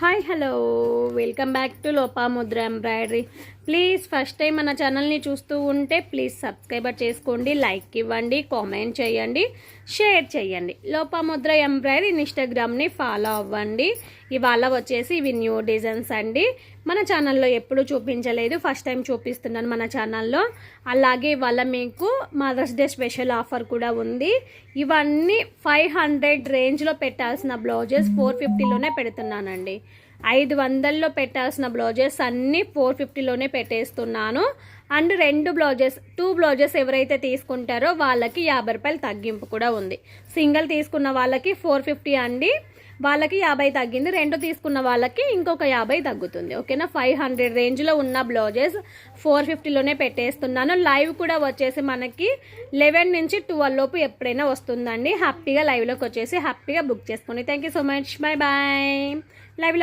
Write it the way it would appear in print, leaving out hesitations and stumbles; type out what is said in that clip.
Hi hello welcome back to Lopamudra embroidery. Please first time మన ఛానల్ని చూస్తూ ఉంటే ప్లీజ్ సబ్స్క్రైబ్ చేసుకోండి, లైక్ ఇవ్వండి, కామెంట్ చేయండి, షేర్ చేయండి. లోపాముద్ర ఎంబ్రాయిడరీ ఇన్స్టాగ్రామ్ని ఫాలో అవ్వండి. ఇవాళ వచ్చేసి ఇవి న్యూ డిజైన్స్ అండి. మన ఛానల్లో ఎప్పుడు చూపించలేదు, ఫస్ట్ టైం చూపిస్తున్నాను మన ఛానల్లో. అలాగే ఇవాళ మీకు మదర్స్ డే స్పెషల్ ఆఫర్ కూడా ఉంది. ఇవన్నీ 500 రేంజ్లో పెట్టాల్సిన బ్లౌజెస్ 450లోనే పెడుతున్నానండి. 500లో పెట్టాల్సిన బ్లౌజెస్ అన్నీ 450లోనే పెట్టేస్తున్నాను. అండ్ 2 బ్లౌజెస్ ఎవరైతే తీసుకుంటారో వాళ్ళకి 50 రూపాయలు తగ్గింపు కూడా ఉంది. సింగిల్ తీసుకున్న వాళ్ళకి 450 అండి, వాళ్ళకి 50 తగ్గింది. 2 తీసుకున్న వాళ్ళకి ఇంకొక 50 తగ్గుతుంది. ఓకేనా, 500 రేంజ్లో ఉన్న బ్లౌజెస్ 450లోనే పెట్టేస్తున్నాను. లైవ్ కూడా వచ్చేసి మనకి 11 నుంచి 12 లోపు ఎప్పుడైనా వస్తుందండి. హ్యాపీగా లైవ్లోకి వచ్చేసి హ్యాపీగా బుక్ చేసుకోండి. Thank you so much, bye bye. లైవ్లో